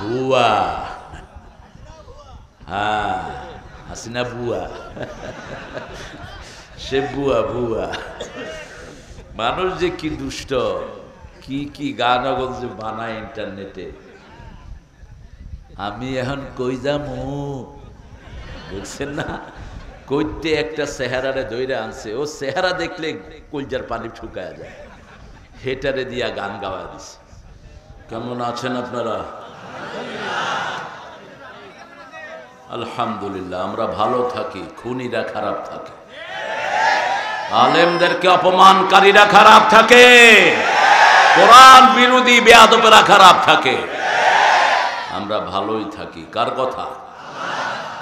বুয়া, হ্যাঁ হাসিনা বুয়া, সে বুয়া বুয়া। মানুষ যে কি দুষ্ট, কি কি গান যে বানায় ইন্টারনেটে। আমি এখন কই যামু বুঝছেন না, কইতে একটা চেহারারে দইরা আনছে, ও চেহারা দেখলে কলজার পানি শুকায় যায়, হেটারে দিয়া গান গাওয়া দিছে। কেমন আছেন আপনারা? আলহামদুলিল্লাহ, আমরা ভালো থাকি, খুনিরা খারাপ থাকে, আলেমদেরকে অপমানকারীরা খারাপ থাকে, কোরআন বিরোধী বেয়াদবেরা খারাপ থাকে, আমরা ভালোই থাকি। কার কথা?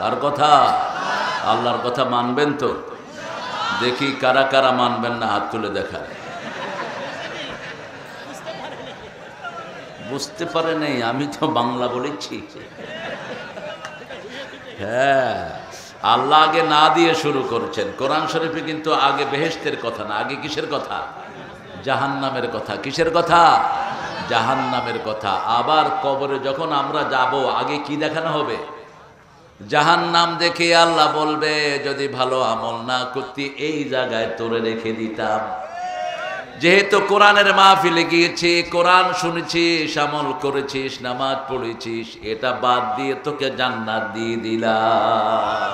কার কথা? আল্লাহর কথা মানবেন তো? দেখি কারা কারা মানবেন না, হাত তুলে দেখা। বুঝতে পারে নাই, আমি তো বাংলা বলেছি। হ্যাঁ, আল্লাহ আগে না দিয়ে শুরু করেছেন। কোরআন শরীফে কিন্তু আগে বেহেশতের কথা না, আগে কিসের কথা? জাহান্নামের কথা। কিসের কথা? জাহান্নামের কথা। আবার কবরে যখন আমরা যাব, আগে কি দেখানো হবে? জাহান্নাম দেখে আল্লাহ বলবে, যদি ভালো আমল না করতি এই জায়গায় তোরে রেখে দিতাম। যেহেতু কোরআনের মাহফিলে গিয়েছি, কোরআন শুনেছিস, আমল করেছিস, নামাজ পড়েছিস, এটা বাদ দিয়ে তোকে জান্নাত দিয়ে দিলাম।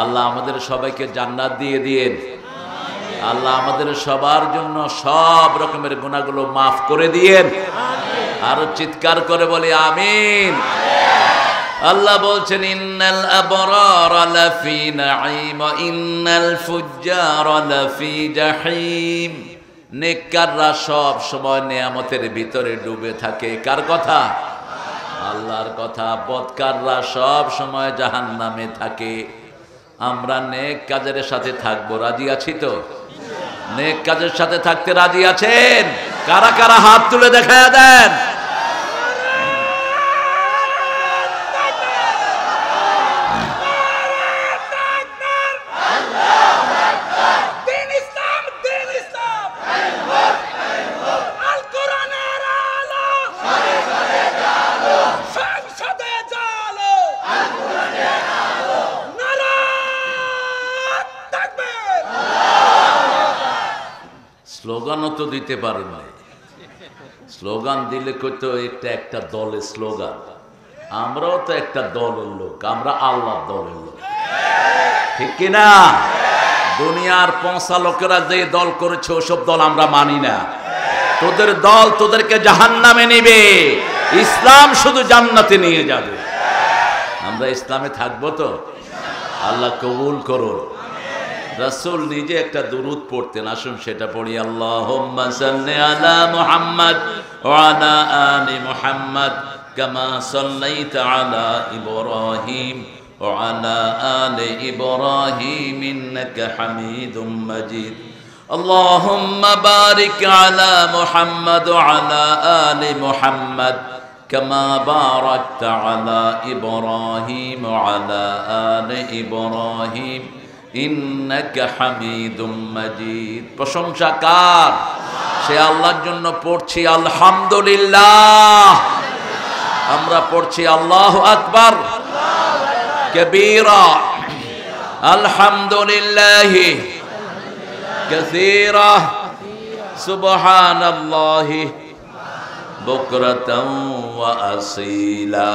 আল্লাহ আমাদের সবাইকে জান্নাত দিয়ে দিয়েন। আল্লাহ আমাদের সবার জন্য সব রকমের গুনাহগুলো মাফ করে দিয়েন। আরো চিৎকার করে বলি আমিন। আল্লাহ বলছেন, ইন্নাল আবরারা লাফি নাঈম ওয়া ইন্নাল ফুজ্জারা লাফি জাহিম। নেককাররা সব সময় নিয়ামতের ভিতরে ডুবে থাকে। কার কথা? আল্লাহর কথা। বদকাররা সব সময় জাহান্নামে থাকে। আমরা নেক কাজের সাথে থাকবো, রাজি আছি তো? নেক কাজের সাথে থাকতে রাজি আছেন? কারা কারা হাত তুলে দেখায়া দেন। স্লোগানও তো দিতে পারেন না। স্লোগান দিলে কইতো একটা একটা দলের স্লোগান। আমরাও তো একটা দলের লোক, আমরা আল্লাহর দলের লোক, ঠিক কিনা? দুনিয়ার পৌঁছা লোকেরা যে দল করেছে ওসব দল আমরা মানি না। তোদের দল তোদেরকে জাহান্নামে নিবে, ইসলাম শুধু জান্নাতে নিয়ে যাবে। আমরা ইসলামে থাকবো তো? আল্লাহ কবুল করুন। রাসূল নিজে একটা দুরূদ পড়তেন, আসুন সেটা পড়ি। আল্লাহুম্মা সাল্লি আলা মুহাম্মাদ ওয়া আলা আলি মুহাম্মাদ কামা সাল্লাইতা আলা ইব্রাহিম ওয়া আলা আলি ইব্রাহিম ইন্নাকা হামিদুম মাজিদ। আল্লাহুম্মা বারিক আলা মুহাম্মাদ ওয়া আলা আলি মুহাম্মাদ কামা বারাকতা আলা ইব্রাহিম ওয়া আলা আলি ইব্রাহিম ইন্নাকা হামিদুম মাজিদ। প্রশংসা কার? সে আল্লাহর জন্য পড়ছি আলহামদুলিল্লাহ। আমরা পড়ছি আল্লাহু আকবার কবীরা, আলহামদুলিল্লাহি কাসীরা, সুবহানাল্লাহি বুকরাতাও ওয়া আসীলা।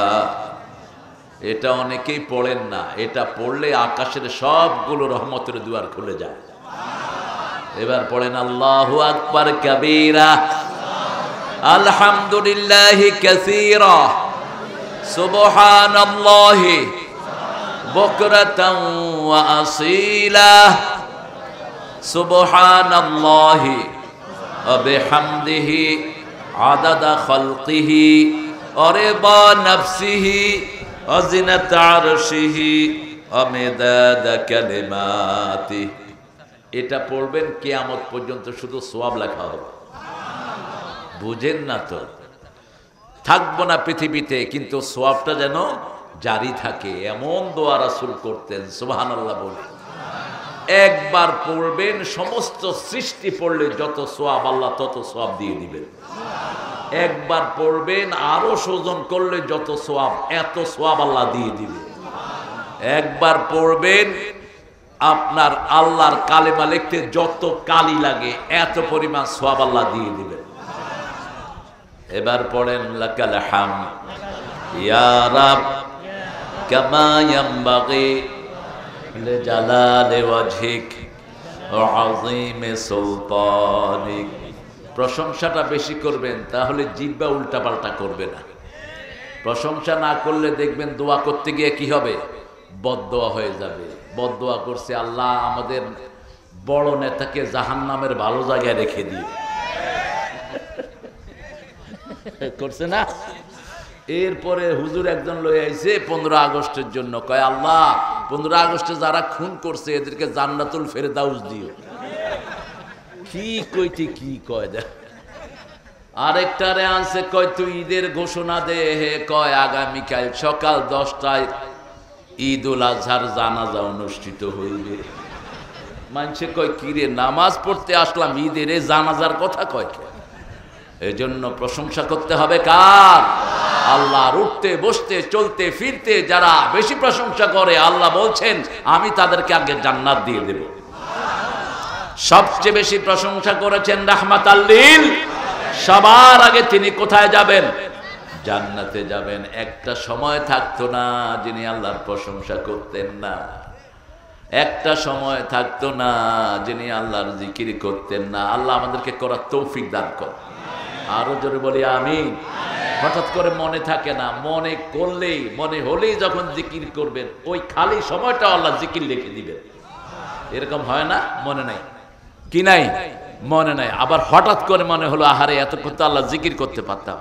এটা অনেকেই পড়েন না। এটা পড়লে আকাশের সবগুলো রহমতের দুয়ার খুলে যায়। এবার পড়েন আল্লাহু আকবার কবীরা, আলহামদুলিল্লাহি কাসীরা, সুবহানাল্লাহি বুকরাতাও ওয়া আসীলা, সুবহানাল্লাহি ওয়া বিহামদিহি আদাদা খালকিহি ওয়া রিদা নাফসিহি অজিনাত আরশিহি অমিদাদা কালিমাতি। এটা পড়বেন কিয়ামত পর্যন্ত, শুধু সওয়াব লেখা হবে। বুঝেন না তো? থাকবো না পৃথিবীতে, কিন্তু সওয়াবটা যেন জারি থাকে, এমন দোয়া রাসূল করতেন। সুবহানাল্লাহ বলুন। একবার পড়বেন, সমস্ত সৃষ্টি পড়লে যত সওয়াব আল্লাহ তত সওয়াব দিয়ে দিবেন। একবার পড়বেন, আরো ওজন করলে যত সওয়াব, এত সওয়াব আল্লাহ দিয়ে দিবে। একবার পড়বেন, আপনার আল্লাহর কালেমা লিখতে যত কালি লাগে এত পরিমাণ সওয়াব আল্লাহ দিয়ে দিবেন। এবার পড়েন লাকাল হামদ ইয়া রাব কামা ইয়ানবাগি লিজালালি ওয়াজহিক ওয়া আযীমি সুলতানিক। প্রশংসাটা বেশি করবেন, তাহলে জিহ্বা উল্টাপাল্টা করবে না। প্রশংসা না করলে দেখবেন দোয়া করতে গিয়ে কি হবে, বদদোয়া হয়ে যাবে। বদদোয়া করছে, আল্লাহ আমাদের বড় নেতাকে জাহান্নামের ভালো জায়গায় রেখে দিয়ে করছে না। এরপরে হুজুর একজন লয়ে আইছে 15 আগস্টের জন্য, কয় আল্লাহ 15 আগস্টে যারা খুন করছে এদেরকে জান্নাতুল ফেরদাউস দিও। কি কইতে কি কয় দে। আরেকটারে আনছে, কয় তুই ঈদের ঘোষণা দে। হে কয় আগামীকাল সকাল 10টায় ঈদ উল আজহার জানাজা অনুষ্ঠিত হইবে। মানুষে কয় কিরে, নামাজ পড়তে আসলাম, ঈদের এই জানাজার কথা কয় কে? এই জন্য প্রশংসা করতে হবে কার? আল্লাহর। উঠতে বসতে চলতে ফিরতে যারা বেশি প্রশংসা করে, আল্লাহ বলছেন আমি তাদেরকে আগে জান্নাত দিয়ে দেব। সবচেয়ে বেশি প্রশংসা করেছেন রাহমাতাল লিল। সবার আগে তিনি কোথায় যাবেন? জান্নাতে যাবেন। একটা সময় থাকতো না যিনি আল্লাহর প্রশংসা করতেন না। একটা সময় থাকতো না যিনি আল্লাহর জিকির করতেন না। আল্লাহ আমাদেরকে করার তৌফিক দান করেন। আরো জোরে বলি আমিন। হঠাৎ করে মনে থাকে না, মনে করলেই, মনে হলেই যখন জিকির করবেন ওই খালি সময়টা আল্লাহ জিকির লিখে দিবেন। এরকম হয় না? মনে নাই কি নাই? মনে নাই। আবার হঠাৎ করে মনে হলো আহারে এতক্ষণ তো আল্লাহ জিকির করতে পারতাম।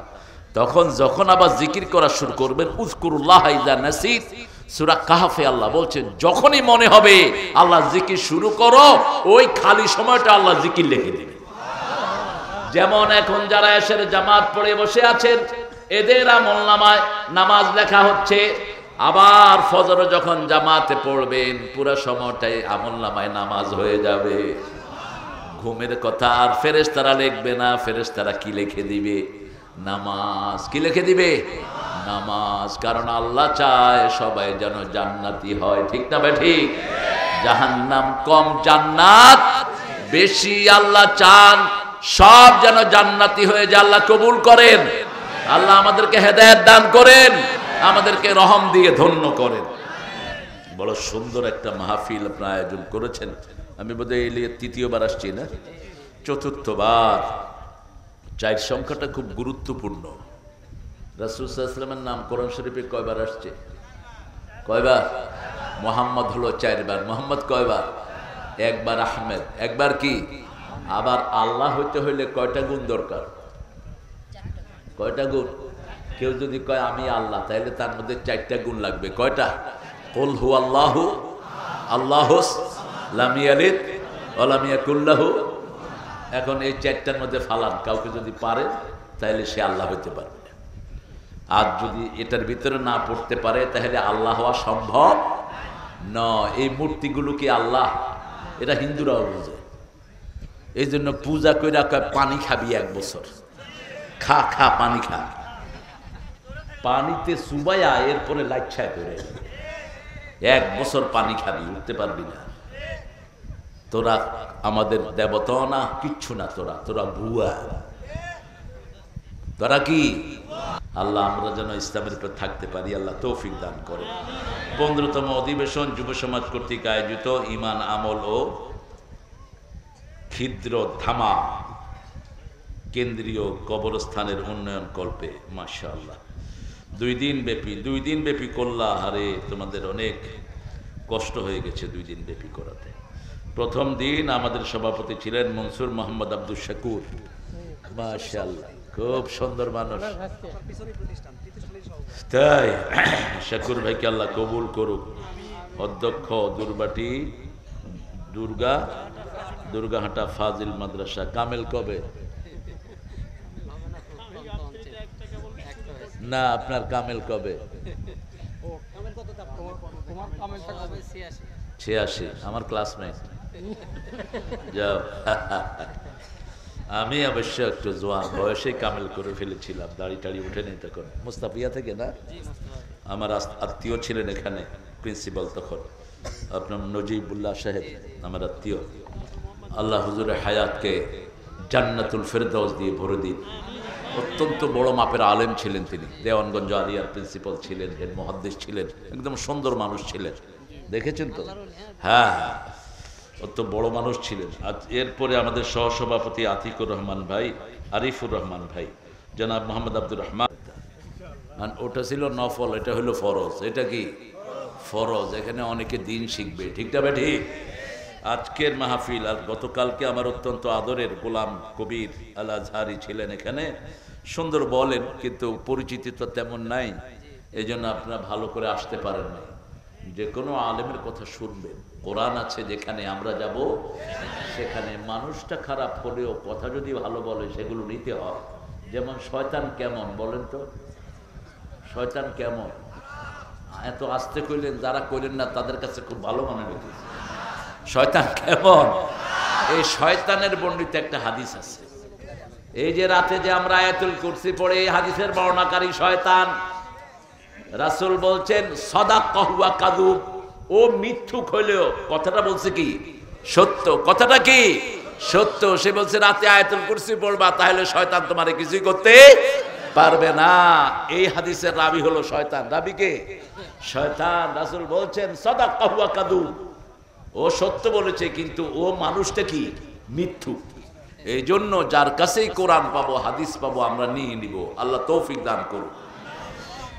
তখন যখন আবার জিকির করা শুরু করবেন, উযকুরুল্লাহ ইযা নাসিত, সূরা কাহফে আল্লাহ বলছেন যখনই মনে হবে আল্লাহ জিকির শুরু করো, ওই খালি সময়টা আল্লাহ জিকির লিখে দিবেন। যেমন এখন যারা এসের জামাত পড়ে বসে আছেন, এদের আমলনামায় নামাজ লেখা হচ্ছে। আবার ফজর যখন জামাতে পড়বেন, পুরো সময়টাই আমলনামায় নামাজ হয়ে যাবে। ঘুমের কথা আর ফেরেশতারা লিখবে না। ফেরেশতারা কি লিখে দিবে? নামাজ। কি লিখে দিবে? নামাজ। কারণ আল্লাহ চায় সবাই যেন জান্নাতি হয়। ঠিক না ভাই? ঠিক। জাহান্নাম কম, জান্নাত বেশি। আল্লাহ চান সব যেন জান্নাতি হয়ে যায়। আল্লাহ কবুল করেন। আল্লাহ আমাদেরকে হেদায়েত দান করেন, আমাদেরকে রহম দিয়ে ধন্য করেন। বড় সুন্দর একটা মাহফিল আপনারা আয়োজন করেছেন। আমি বোধহয় এলিয়ে তৃতীয়বার আসছি না, চতুর্থবার। 4 সংখ্যাটা খুব গুরুত্বপূর্ণ। রাসূল সাল্লাল্লাহু আলাইহি ওয়াসাল্লামের নাম কোরআন শরীফে কয়বার আসছে? কয়বার? মোহাম্মদ হলো 4 বার। মোহাম্মদ কয়বার? 1 বার। আহমেদ 1 বার। কি? আবার আল্লাহ হইতে হইলে কয়টা গুণ দরকার? কয়টা গুণ? কেউ যদি কয় আমি আল্লাহ, তাহলে তার মধ্যে 4টা গুণ লাগবে। কয়টা? কুল হুয়াল্লাহু আল্লাহুস লাম ইয়ালিদ ওয়া লাম ইয়াকুল লাহু। এখন এই 4টার মধ্যে ফালান, কাউকে যদি পারে তাহলে সে আল্লাহ হইতে পারবে। আর যদি এটার ভিতরে না পড়তে পারে তাহলে আল্লাহ হওয়া সম্ভব নয়। এই মূর্তিগুলো কি আল্লাহ? এটা হিন্দুরাও বোঝে। এই জন্য পূজা কইরা কয় পানি খাবি 1 বছর। খা খা পানি খা। পানিতে চুবাইয়া এরপরে লাইচ্ছা করে 1 বছর পানি খাবি, উঠতে পারবি না। তোরা আমাদের দেবতা না, কিচ্ছু না। তোরা ভুয়া। তোরা কি? আল্লাহ আমরা যেন ইসলামের উপর থাকতে পারি, আল্লাহ তৌফিক দান করে। 15তম অধিবেশন যুব সমাজ কর্তৃক আয়োজিত ঈমান, আমল ও ক্ষিদ্র ধামা কেন্দ্রীয় কবরস্থানের উন্নয়ন কল্পে। মাশাআল্লাহ। 2 দিন ব্যাপী করলা। হারে তোমাদের অনেক কষ্ট হয়ে গেছে 2 দিন ব্যাপী করাতে। প্রথম দিন আমাদের সভাপতি ছিলেন মনসুর মোহাম্মদ আব্দুল শাকুর। মাশাআল্লাহ, খুব সুন্দর মানুষ। তাই শাকুর ভাইকে আল্লাহ কবুল করুক। অধ্যক্ষ দুর্বাটি দুর্গাহাটা ফাজিল মাদ্রাসা। কামেল কবে? না, আপনার কামেল কবে? 86। আমার ক্লাসমেট। যাও। আমি অবশ্য একটু জোয়ান বয়সে কামেল করে ফেলেছিলাম, দাড়ি টাড়ি উঠেনি তখন। মুস্তাফিয়া থেকে না, আমার আত্মীয় ছিলেন এখানে প্রিন্সিপাল তখন, আপনার নজিবুল্লাহ সাহেব আমার আত্মীয়। আল্লাহ হুজুরের হায়াতকে জান্নাতুল ফেরদাউস দিয়ে ভরে দিন। অত্যন্ত বড় মাপের আলেম ছিলেন তিনি, দেওয়ানগঞ্জ আলিয়ার প্রিন্সিপাল ছিলেন, হেড মুহাদ্দিস ছিলেন, একদম সুন্দর মানুষ ছিলেন, দেখেছেন তো? হ্যাঁ, অত বড় মানুষ ছিলেন। আর এরপরে আমাদের সহসভাপতি আতিকুর রহমান ভাই, আরিফুর রহমান ভাই, জনাব মোহাম্মদ আব্দুর রহমান। ওটা ছিল নফল, এটা হলো ফরজ। এটা কি ফরজ? এখানে অনেকে দিন শিখবে, ঠিক না ভাই? ঠিক। আজকের মাহফিল আর গতকালকে আমার অত্যন্ত আদরের গোলাম কবির আল আজহারি ছিলেন এখানে, সুন্দর বলেন, কিন্তু পরিচিতি তো তেমন নাই, এই জন্য আপনারা ভালো করে আসতে পারেন না। যে কোনো আলেমের কথা শুনবেন, কোরআন আছে যেখানে, আমরা যাব সেখানে। মানুষটা খারাপ হলেও কথা যদি ভালো বলে সেগুলো নিতে হয়। যেমন শয়তান কেমন বলেন তো? শয়তান কেমন? এত আস্তে কইলেন, যারা কইলেন না তাদের কাছে খুব ভালো মনে হইতেছে। শয়তান কেমন? এই শয়তানের বর্ণিত একটা হাদিস আছে, এই যে রাতে যে আমরা আয়াতুল কুরসি পড়ে, এই হাদিসের বর্ণনাকারী শয়তান। রাসূল বলছেন সাদাকাহু ওয়া কাযুব, ও মিথ্যুক হইলেও কথাটা বলছে কি সত্য। কথাটা কি সত্য। সে বলছে রাতে আয়াতুল কুরসি পড়বা, তাহলে শয়তান তোমারে কিছুই করতে পারবে না। এই হাদিসের রাবি হলো শয়তান। রাবি কে? শয়তান। রাসূল বলছেন সাদাকাহু ওয়া কাযুব, ও সত্য বলেছে কিন্তু ও মানুষটা কি মিথ্যুক। এই জন্য যার কাছেই কোরআন পাবো, হাদিস পাবো, আমরা নিয়ে নিব। আল্লাহ তৌফিক দান করুন।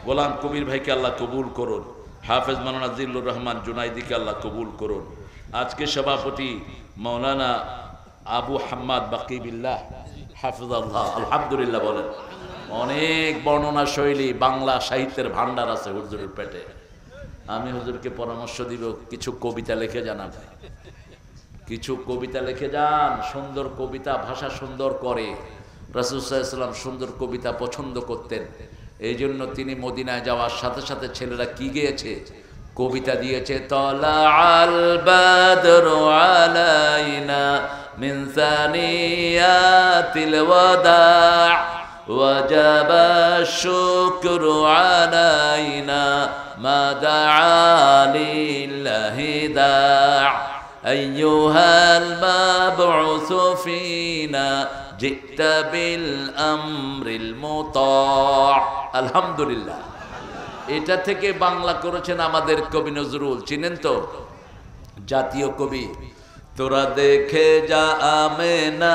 গোলাম কবির ভাইকে আল্লাহ কবুল করুন। হাফেজ মাওলানা জিল্লুর রহমান জুনাইদিকে আল্লাহ কবুল করুন। আজকে সভাপতি মাওলানা আবু হাম্মাদ বাকিবিল্লাহ হাফিজাল্লাহ, আলহামদুলিল্লাহ বলেন। অনেক বর্ণনা শৈলী, বাংলা সাহিত্যের ভান্ডার আছে হুজুরের পেটে। আমি হুজুরকে পরামর্শ দিব, কিছু কবিতা লিখে যান, কিছু কবিতা লিখে যান। সুন্দর কবিতা, ভাষা সুন্দর করে। রাসূল সাল্লাল্লাহু আলাইহি ওয়াসাল্লাম সুন্দর কবিতা পছন্দ করতেন। এই জন্য তিনি মদিনায় যাওয়ার সাথে সাথে ছেলেরা কি গেয়েছে? কবিতা দিয়েছে। তালাআল বাদরু আলাইনা মিন সানিয়াতিল ওয়াদা' ওয়াজাবা শুকরু আলাইনা মা দাআ লিল্লাহি দা' আইয়ুহাল মাবউসু ফিনা জিতা বিল আমরিল মুতা'। আলহামদুলিল্লাহ। এটা থেকে বাংলা করেছেন আমাদের কবি নজরুল, চিনেন তো? জাতীয় কবি। তোরা দেখে যা আমেনা,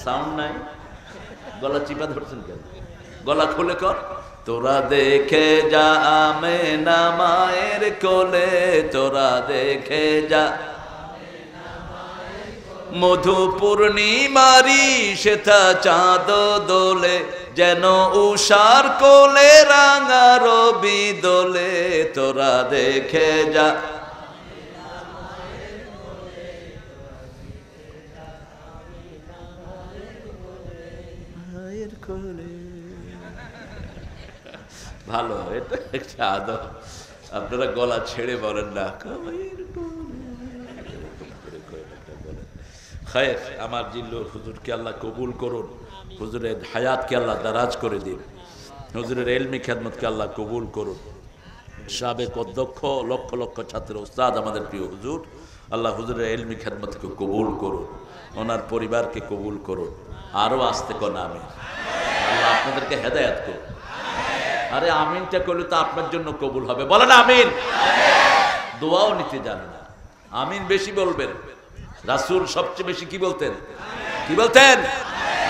সাউন্ড নাই, গলা চিপা ধরছেন কেন? গলা খুলে কর। তোরা দেখে যা আমেনা মায়ের কোলে, তোরা দেখে যা মধু পূর্ণিমারি সেথা চাঁদ দোলে, যেন উষার কোলে রাঙা রবি দোলে। তোরা দেখে যা ভালো, এটা একটা আদব। আপনারা গলা ছেড়ে বলেন না। খায়ের আমার জিল্লুর হুজুরকে আল্লাহ কবুল করুন। হুজুরের হায়াতকে আল্লাহ দারাজ করে দিন। হুজুরের এলমি খেদমতকে আল্লাহ কবুল করুন। সাবেক অধ্যক্ষ, লক্ষ লক্ষ ছাত্র উস্তাদ আমাদের প্রিয় হুজুর, আল্লাহ হুজুরের এলমি খেদমতকে কবুল করুন, ওনার পরিবারকে কবুল করুন। আরও আসতে কোন আমিন। আল্লাহ আপনাদেরকে হেদায়েত করুন। আরে আমিনটা করলে তো আপনার জন্য কবুল হবে, বলেন আমিন। দোয়াও নিতে জানে না, আমিন বেশি বলবেন। রাসূল সবচেয়ে বেশি কি বলতেন? কি বলতেন?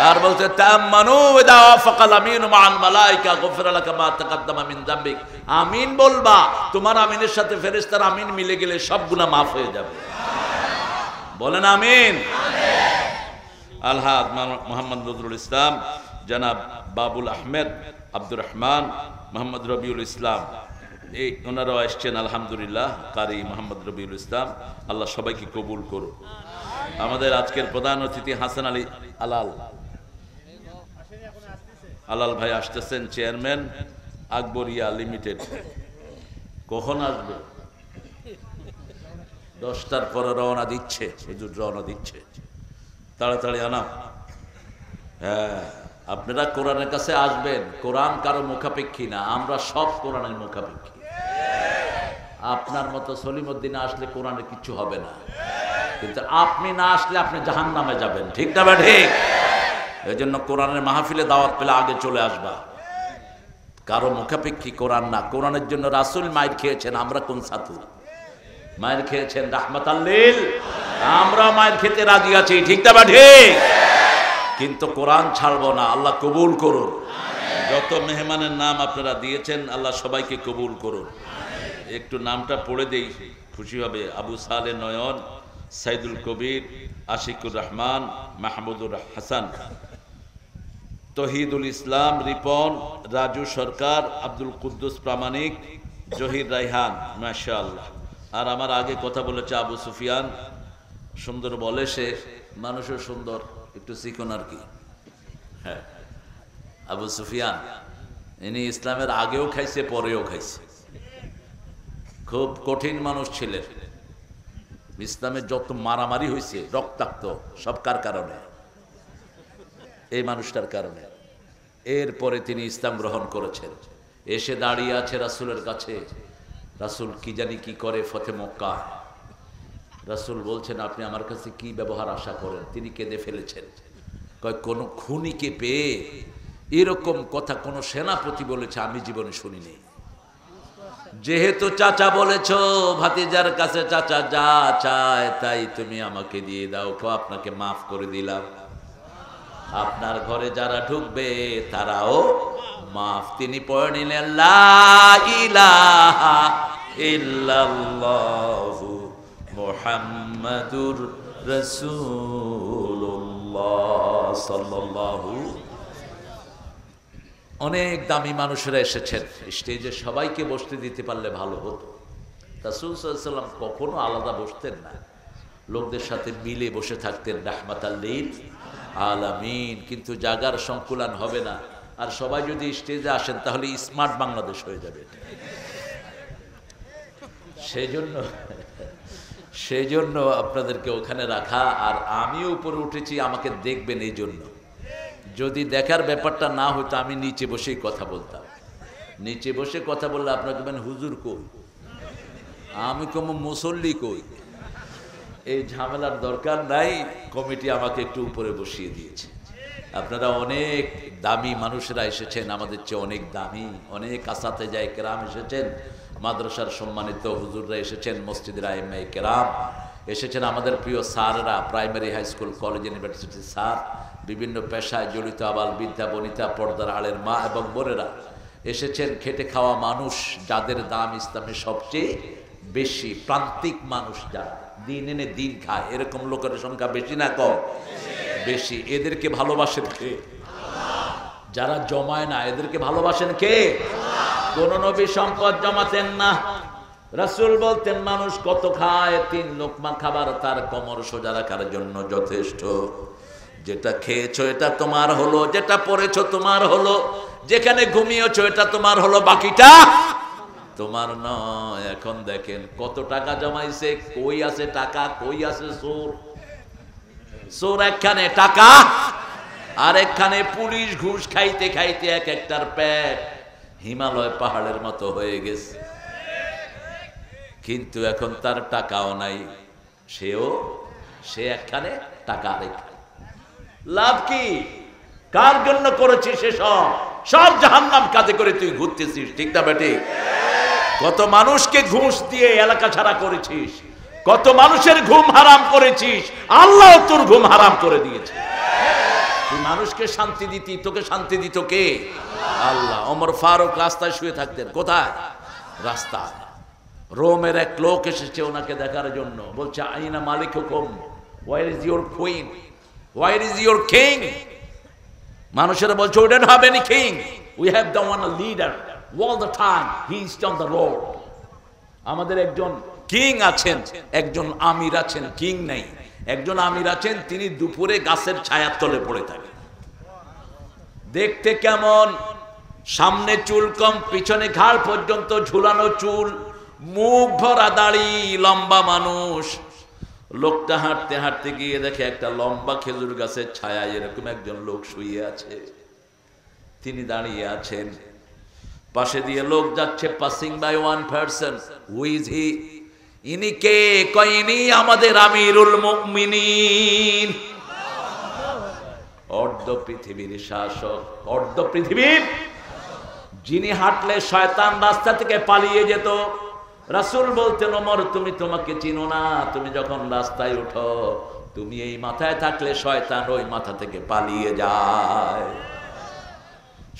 আর বলতেন তামানু ওয়া ফাকাল আমিনু মাআল মালায়েকা গফিরা লাকা মা তাকাদ্দামা মিন যামবিক। আমিন বলবা, তোমার আমিনের সাথে ফেরেশতার আমিন মিলে গেলে সব গুনাহ মাফ হয়ে যাবে। বলেন আমিন। আলহাজ মোহাম্মদ নজরুল ইসলাম, জনাব বাবুল আহমেদ, আব্দুর রহমান, মোহাম্মদ রবিউল ইসলাম, এই ওনারাও আসছেন আলহামদুলিল্লাহ। কারি মোহাম্মদ রবিউল ইসলাম, আল্লাহ সবাইকে কবুল করুন। আমাদের আজকের প্রধান অতিথি হাসান আলী আলাল ভাই আসতেছেন, চেয়ারম্যান আকবরিয়া লিমিটেড। কখন আসবে? 10টার পরে রওনা দিচ্ছে, হুজুর রওনা দিচ্ছে, তাড়াতাড়ি আনা। হ্যাঁ, আপনারা কোরআনের কাছে আসবেন। কোরআন কারো মুখাপেক্ষী না, আমরা সব কোরআনের মুখাপেক্ষী। আপনার মতো সলিমউদ্দিন আসলে কোরআনের কিছু হবে না, কিন্তু আপনি না আসলে আপনি জাহান্নামে যাবেন। ঠিক না ঠিক? এই জন্য কোরআনের মাহফিলে দাওয়াত পেলে আগে চলে আসবা। কারো মুখাপেক্ষী কোরআন না। কোরআনের জন্য রাসূল মাইর খেয়েছেন, আমরা কোন ছাতু? মায়ের খেয়েছেন রাহমাতাল লিল, আমরা মায়ের খেতে রাজি আছি। ঠিক না ঠিক? কিন্তু কোরআন ছাড়বো না। আল্লাহ কবুল করুন। যত মেহমানের নাম আপনারা দিয়েছেন আল্লাহ সবাইকে কবুল করুন। একটু নামটা পড়ে দেই, খুশি হবে। আবু সালে নয়ন, সাইদুল কবির, আশিকুর রহমান, মাহমুদুর হাসান, তহিদুল ইসলাম রিপন, রাজু সরকার, আব্দুল কুদ্দুস প্রামাণিক, জহির রাইহান, মাশাআল্লাহ। আর আমার আগে কথা বলেছে আবু সুফিয়ান, সুন্দর বলে সে, মানুষও সুন্দর, একটু চিকন আর কি। হ্যাঁ, আবু সুফিয়ান ইনি ইসলামের আগেও খাইছে, পরেও খাইছে। খুব কঠিন মানুষ ছিলেন। ইসলামের যত মারামারি হয়েছে রক্তাক্ত, সব কার কারণে? এই মানুষটার কারণে। এরপরে তিনি ইসলাম গ্রহণ করেছেন, এসে দাঁড়িয়ে আছে রাসূলের কাছে। রাসূল কি জানি কি করে ফতে মক্কা। রাসূল বলছেন, আপনি আমার কাছে কি ব্যবহার আশা করেন? তিনি কেঁদে ফেলেছেন। কয়, কোন খুনিকে পেয়ে এরকম কথা কোন সেনাপতি বলেছে আমি জীবনে শুনিনি। যেহেতু চাচা বলেছ, ভাতিজার কাছে চাচা যা চায় তাই তুমি আমাকে দিয়ে দাও, আপনাকে মাফ করে দিলাম। আপনার ঘরে যারা ঢুকবে তারাও মাফ। তিনি পড়ে নিলেন লা ইলাহা ইল্লাল্লাহু মুহাম্মাদুর রাসূলুল্লাহ সাল্লাল্লাহু। অনেক দামি মানুষেরা এসেছেন স্টেজে, সবাইকে বসতে দিতে পারলে ভালো হতো। রাসূল সাল্লাল্লাহু আলাইহি ওয়াসাল্লাম কখনো আলাদা বসতেন না, লোকদের সাথে মিলে বসে থাকতেন রাহমাতাল লিল আলামিন। কিন্তু জাগার সংকুলান হবে না, আর সবাই যদি স্টেজে আসেন তাহলে স্মার্ট বাংলাদেশ হয়ে যাবে। সেই জন্য আপনাদেরকে ওখানে রাখা। আর আমিও উপরে উঠেছি, আমাকে দেখবেন এই জন্য। যদি দেখার ব্যাপারটা না হতো আমি নিচে বসেই কথা বলতাম। নিচে বসে কথা বললে আপনাকে বলেন হুজুর কই, আমি কম মুসল্লি কই। এই ঝামেলার দরকার নাই, কমিটি আমাকে একটু উপরে বসিয়ে দিয়েছে। আপনারা অনেক দামি মানুষেরা এসেছেন, আমাদের চেয়ে অনেক দামি, অনেক আসাতেজায়ে কেরাম এসেছেন, মাদ্রাসার সম্মানিত হুজুররা এসেছেন, মসজিদের আইম্মায়ে কেরাম এসেছেন, আমাদের প্রিয় স্যাররা, primary high school college university sir, বিভিন্ন পেশায় জড়িত আবাল বৃদ্ধা বনিতা, পর্দার আড়ের মা এবং বোনেরা এসেছেন। খেটে খাওয়া মানুষ, যাদের দাম ইসলামে সবচেয়ে বেশি, প্রান্তিক মানুষ যারা দিন এনে দিন খায়, এরকম লোকের সংখ্যা বেশি না কম? বেশি। এদেরকে ভালোবাসেন কে? যারা জমায় না এদেরকে ভালোবাসেন কে? কোন নবী সম্পদ জমাতেন না। রাসূল বলতেন, মানুষ কত খায়, 3 লোকমা খাবার তার কোমর সোজা রাখার জন্য যথেষ্ট। যেটা খেয়েছো এটা তোমার হলো, যেটা পরেছো তোমার হলো, যেখানে ঘুমিয়েছো এটা তোমার হলো, বাকিটা তোমার নয়। এখন দেখেন কত টাকা জমাইছে, কই আছে টাকা, কই আছে চোর? চোর একখানে, টাকা আর একখানে পুলিশ। ঘুষ খাইতে খাইতে এক একটার পেট হিমালয় পাহাড়ের মতো হয়ে গেছে। কিন্তু এখন তার টাকাও নাই, সে একখানে, টাকা আরেকখানে। লাভ কি? কার জন্য করেছিস সব জাহান্নাম কাজে করে তুই ঘুরতেছিস। ঠিক না বেটি? কত মানুষকে ঘুষ দিয়ে এলাকা ছাড়া করেছিস, কত মানুষের ঘুম হারাম করেছিস, আল্লাহ তোর ঘুম হারাম করে দিয়েছে। তুই মানুষকে শান্তি দিতি, তোকে শান্তি দিত কে? আল্লাহ। ওমর ফারুক রাস্তায় শুয়ে থাকতেন। কোথায়? রাস্তায়। রোমের এক লোক এসেছে ওনাকে দেখার জন্য, বলছে আইনা মালিক হুকুম, where is your queen, where is your king? মানুষেরা বলছে we don't have any king, we have the one leader all the time he is on the road. আমাদের একজন কিং আছেন, একজন আমির আছেন, কিং নাই। একজন আমির আছেন, তিনি দুপুরে গাছের ছায়ার তলে পড়ে থাকেন। দেখতে কেমন? সামনে চুল কম, পিছনে ঘাড় পর্যন্ত ঝুলানো চুল, মুখ ভরা দাড়ি, লম্বা মানুষ। লোকটা হাঁটতে হাঁটতে গিয়ে দেখে একটা লম্বা খেজুর গাছের ছায়ায় এরকম একজন লোক শুয়ে আছে, তিনি দাঁড়িয়ে আছেন। পাশে দিয়ে লোক যাচ্ছে, passing by one person. Who is he? ইনি কে? কয় ইনি আমাদের আমিরুল মুমিনিন, অর্ধ পৃথিবীর শাসক, অর্ধ পৃথিবীর, যিনি হাঁটলে শয়তান রাস্তা থেকে পালিয়ে যেত। রাসূল বলতেন, ওমর তুমি তোমাকে চিনো না, তুমি যখন রাস্তায় উঠো, তুমি এই মাথায় থাকলে শয়তান ওই মাথা থেকে পালিয়ে যায়।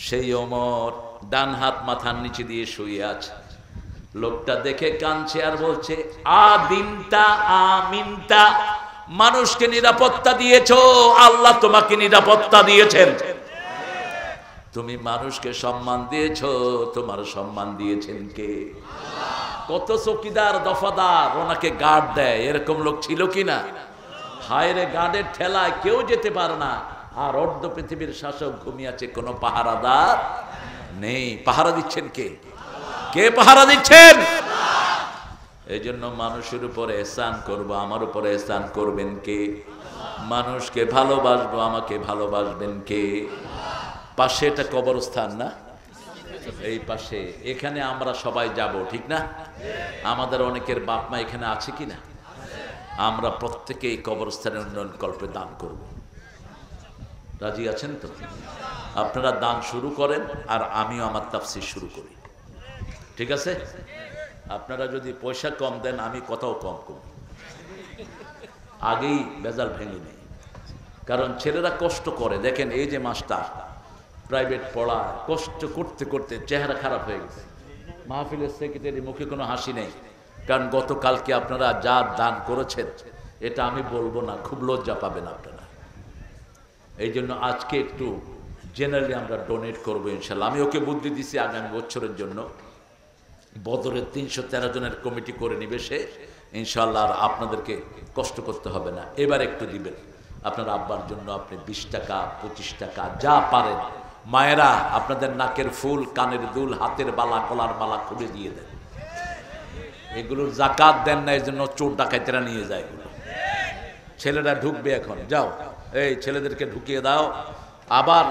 সেই ওমর ডান হাত মাথার নিচে দিয়ে শুয়ে আছে। লোকটা দেখে কাঁদছে আর বলছে, আদিনতা আমিনতা, মানুষকে নিরাপত্তা দিয়েছো, আল্লাহ তোমাকে নিরাপত্তা দিয়েছেন। তুমি মানুষকে সম্মান দিয়েছো, তোমার সম্মান দিয়েছেন কে? কত চকিদার দফাদার ওনাকে গার্ড দেয়, এরকম লোক ছিল কিনা? হায়রে, গার্ডের ঠেলায় কেউ যেতে পারে না, আর অর্ধ পৃথিবীর শাসক ঘুমিয়ে আছে, কোনো পাহারাদার নেই। পাহারা দিচ্ছেন কে? কে পাহারা দিচ্ছেন? এই জন্য মানুষের উপরে এহসান করবো, আমার উপরে এহসান করবেন কে? মানুষকে ভালোবাসবো, আমাকে ভালোবাসবেন কে? পাশে এটা কবরস্থান না, এই পাশে, এখানে আমরা সবাই যাব, ঠিক না? আমাদের অনেকের বাপ মা এখানে আছে কিনা? আমরা প্রত্যেকে এই কবরস্থানের উন্নয়ন কল্পে দান করব। রাজি আছেন তো? আপনারা দান শুরু করেন আর আমিও আমার তাফসীর শুরু করি, ঠিক আছে? আপনারা যদি পয়সা কম দেন, আমি কথাও কম করি, আগেই বেজাল ভেঙে নেই। কারণ ছেলেরা কষ্ট করে, দেখেন এই যে মাস্টার প্রাইভেট পড়ায়, কষ্ট করতে করতে চেহারা খারাপ হয়ে গেছে। মাহফিলের সেক্রেটারি মুখে কোনো হাসি নেই, কারণ গতকালকে আপনারা যা দান করেছেন এটা আমি বলবো না, খুব লজ্জা পাবেন আপনারা। এই জন্য আজকে একটু জেনারেলি আমরা ডোনেট করবো ইনশাল্লাহ। আমি ওকে বুদ্ধি দিছি আগামী বছরের জন্য বদরের 313 জনের কমিটি করে নিবে সে, ইনশাল্লাহ আর আপনাদেরকে কষ্ট করতে হবে না। এবার একটু দিবেন আপনার আব্বার জন্য, আপনি 20 টাকা 25 টাকা যা পারেন। মায়েরা আপনাদের নাকের ফুল, কানের দুল, হাতের বালা, গলার বালা খুলে দিয়ে দেন। এগুলোর জাকাত দেন না, এই জন্য চোর ডাকাতেরা নিয়ে যায় এগুলো। ছেলেরা ঢুকবে এখন, যাও এই ছেলেদেরকে ঢুকিয়ে দাও। আবার